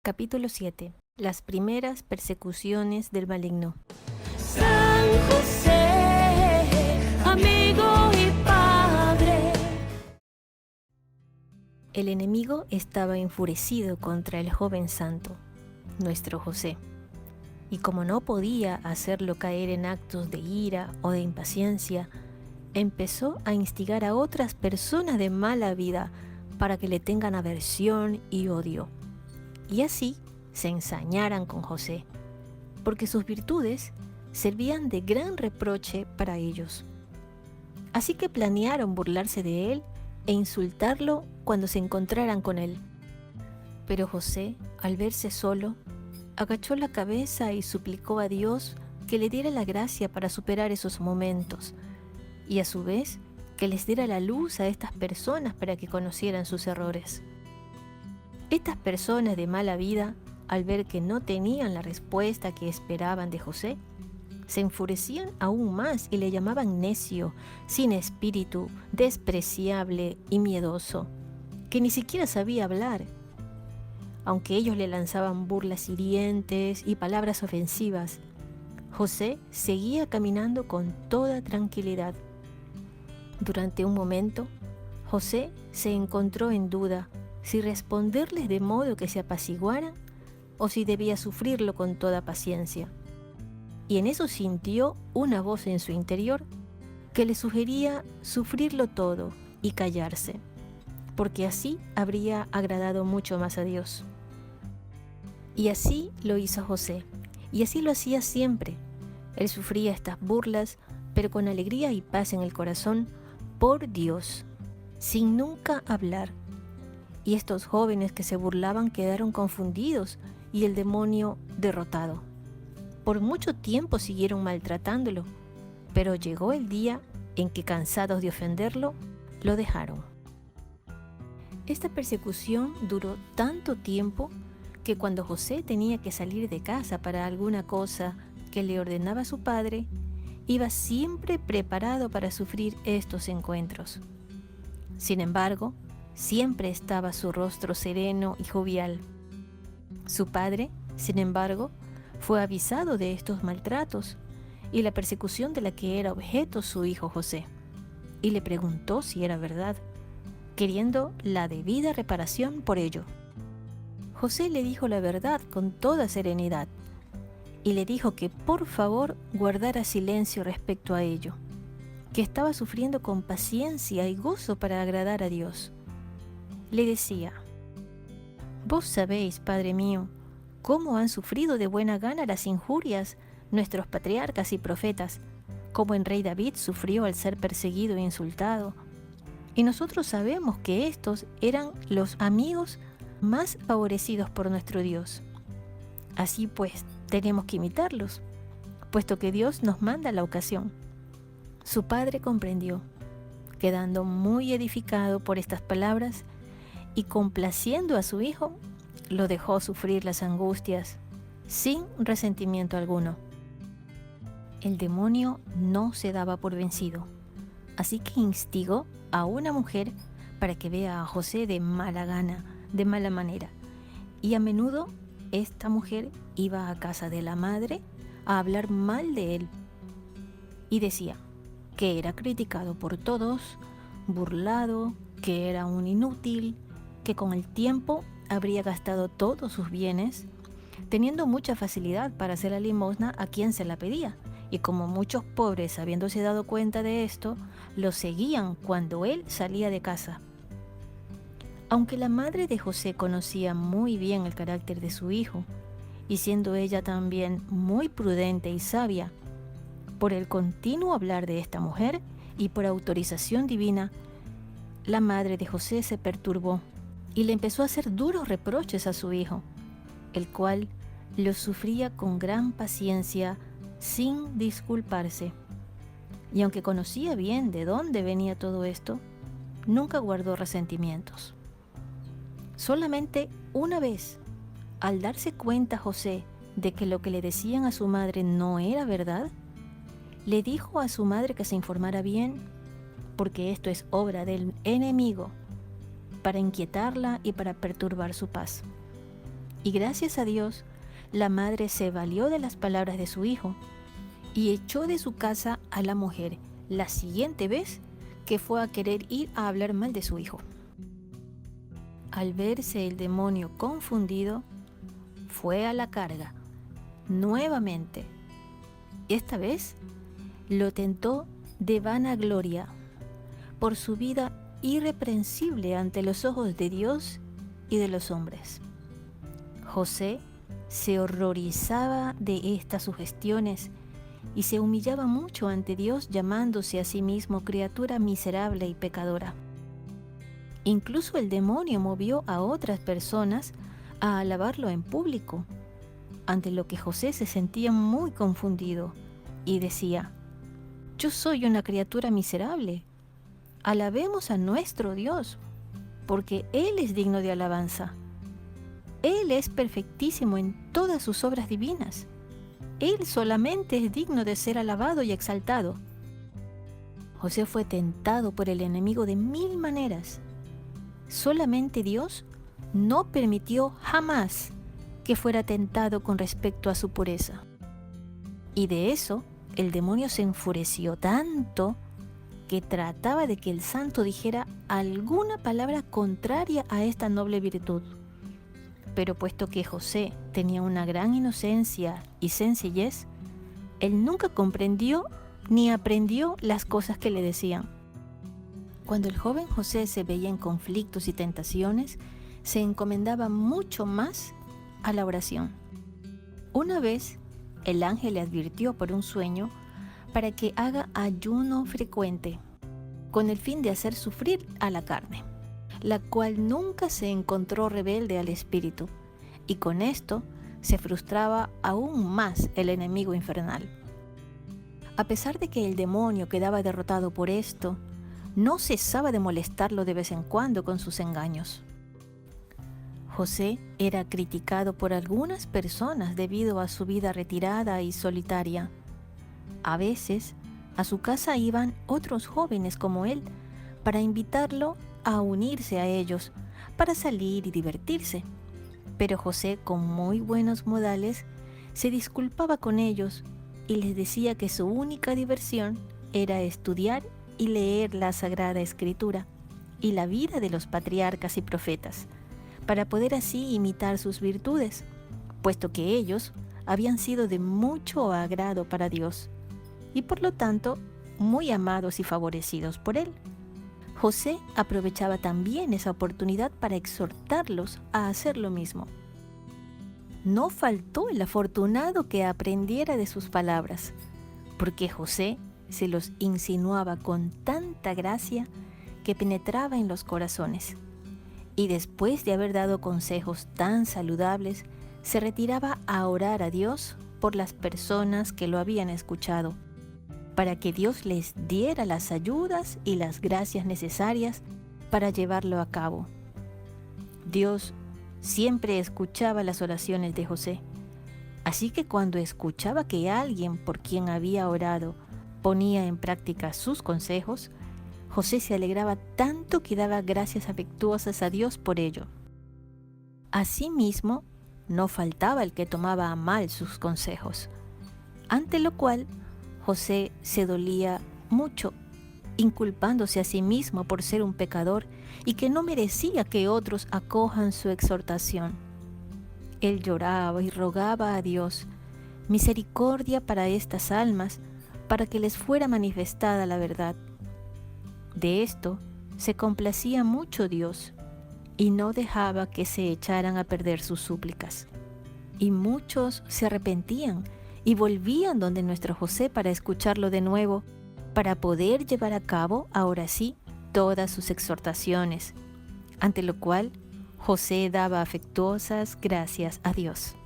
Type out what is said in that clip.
Capítulo 7. Las primeras persecuciones del maligno. San José, amigo y padre. El enemigo estaba enfurecido contra el joven santo, nuestro José, y como no podía hacerlo caer en actos de ira o de impaciencia, empezó a instigar a otras personas de mala vida para que le tengan aversión y odio, y así se ensañaran con José, porque sus virtudes servían de gran reproche para ellos. Así que planearon burlarse de él e insultarlo cuando se encontraran con él. Pero José, al verse solo, agachó la cabeza y suplicó a Dios que le diera la gracia para superar esos momentos, y a su vez que les diera la luz a estas personas para que conocieran sus errores. Estas personas de mala vida, al ver que no tenían la respuesta que esperaban de José, se enfurecían aún más y le llamaban necio, sin espíritu, despreciable y miedoso, que ni siquiera sabía hablar. Aunque ellos le lanzaban burlas hirientes y palabras ofensivas, José seguía caminando con toda tranquilidad. Durante un momento, José se encontró en duda si responderles de modo que se apaciguaran o si debía sufrirlo con toda paciencia. Y en eso sintió una voz en su interior que le sugería sufrirlo todo y callarse, porque así habría agradado mucho más a Dios. Y así lo hizo José, y así lo hacía siempre. Él sufría estas burlas, pero con alegría y paz en el corazón, por Dios, sin nunca hablar. Y estos jóvenes que se burlaban quedaron confundidos y el demonio derrotado. Por mucho tiempo siguieron maltratándolo, pero llegó el día en que, cansados de ofenderlo, lo dejaron. Esta persecución duró tanto tiempo que cuando José tenía que salir de casa para alguna cosa que le ordenaba su padre, iba siempre preparado para sufrir estos encuentros. Sin embargo, siempre estaba su rostro sereno y jovial. Su padre, sin embargo, fue avisado de estos maltratos y la persecución de la que era objeto su hijo José, y le preguntó si era verdad, queriendo la debida reparación por ello. José le dijo la verdad con toda serenidad, y le dijo que por favor guardara silencio respecto a ello, que estaba sufriendo con paciencia y gozo para agradar a Dios. Le decía: «Vos sabéis, Padre mío, cómo han sufrido de buena gana las injurias nuestros patriarcas y profetas, como el rey David sufrió al ser perseguido e insultado. Y nosotros sabemos que estos eran los amigos más favorecidos por nuestro Dios. Así pues, tenemos que imitarlos, puesto que Dios nos manda la ocasión». Su padre comprendió, quedando muy edificado por estas palabras, y complaciendo a su hijo, lo dejó sufrir las angustias sin resentimiento alguno. El demonio no se daba por vencido, así que instigó a una mujer para que vea a José de mala gana, de mala manera, y a menudo esta mujer iba a casa de la madre a hablar mal de él, y decía que era criticado por todos, burlado, que era un inútil, que con el tiempo habría gastado todos sus bienes, teniendo mucha facilidad para hacer la limosna a quien se la pedía, y como muchos pobres, habiéndose dado cuenta de esto, lo seguían cuando él salía de casa. Aunque la madre de José conocía muy bien el carácter de su hijo, y siendo ella también muy prudente y sabia, por el continuo hablar de esta mujer y por autorización divina, la madre de José se perturbó y le empezó a hacer duros reproches a su hijo, el cual los sufría con gran paciencia sin disculparse. Y aunque conocía bien de dónde venía todo esto, nunca guardó resentimientos. Solamente una vez, al darse cuenta José de que lo que le decían a su madre no era verdad, le dijo a su madre que se informara bien, porque esto es obra del enemigo, para inquietarla y para perturbar su paz. Y gracias a Dios, la madre se valió de las palabras de su hijo y echó de su casa a la mujer la siguiente vez que fue a querer ir a hablar mal de su hijo. Al verse el demonio confundido, fue a la carga nuevamente. Esta vez lo tentó de vanagloria por su vida irreprensible ante los ojos de Dios y de los hombres. José se horrorizaba de estas sugestiones y se humillaba mucho ante Dios, llamándose a sí mismo criatura miserable y pecadora. Incluso el demonio movió a otras personas a alabarlo en público, ante lo que José se sentía muy confundido y decía: yo soy una criatura miserable. Alabemos a nuestro Dios, porque Él es digno de alabanza. Él es perfectísimo en todas sus obras divinas. Él solamente es digno de ser alabado y exaltado. José fue tentado por el enemigo de 1000 maneras. Solamente Dios no permitió jamás que fuera tentado con respecto a su pureza. Y de eso, el demonio se enfureció tanto que trataba de que el santo dijera alguna palabra contraria a esta noble virtud. Pero puesto que José tenía una gran inocencia y sencillez, él nunca comprendió ni aprendió las cosas que le decían. Cuando el joven José se veía en conflictos y tentaciones, se encomendaba mucho más a la oración. Una vez, el ángel le advirtió por un sueño para que haga ayuno frecuente, con el fin de hacer sufrir a la carne, la cual nunca se encontró rebelde al espíritu, y con esto se frustraba aún más el enemigo infernal. A pesar de que el demonio quedaba derrotado por esto, no cesaba de molestarlo de vez en cuando con sus engaños. José era criticado por algunas personas debido a su vida retirada y solitaria. A veces, a su casa iban otros jóvenes como él para invitarlo a unirse a ellos, para salir y divertirse. Pero José, con muy buenos modales, se disculpaba con ellos y les decía que su única diversión era estudiar y leer la Sagrada Escritura y la vida de los patriarcas y profetas, para poder así imitar sus virtudes, puesto que ellos habían sido de mucho agrado para Dios y por lo tanto muy amados y favorecidos por Él. José aprovechaba también esa oportunidad para exhortarlos a hacer lo mismo. No faltó el afortunado que aprendiera de sus palabras, porque José se los insinuaba con tanta gracia que penetraba en los corazones. Y después de haber dado consejos tan saludables, se retiraba a orar a Dios por las personas que lo habían escuchado, para que Dios les diera las ayudas y las gracias necesarias para llevarlo a cabo. Dios siempre escuchaba las oraciones de José, así que cuando escuchaba que alguien por quien había orado ponía en práctica sus consejos, José se alegraba tanto que daba gracias afectuosas a Dios por ello. Asimismo, no faltaba el que tomaba a mal sus consejos, ante lo cual José se dolía mucho, inculpándose a sí mismo por ser un pecador y que no merecía que otros acojan su exhortación. Él lloraba y rogaba a Dios misericordia para estas almas, para que les fuera manifestada la verdad. De esto se complacía mucho Dios y no dejaba que se echaran a perder sus súplicas. Y muchos se arrepentían y volvían donde nuestro José para escucharlo de nuevo, para poder llevar a cabo, ahora sí, todas sus exhortaciones, ante lo cual José daba afectuosas gracias a Dios.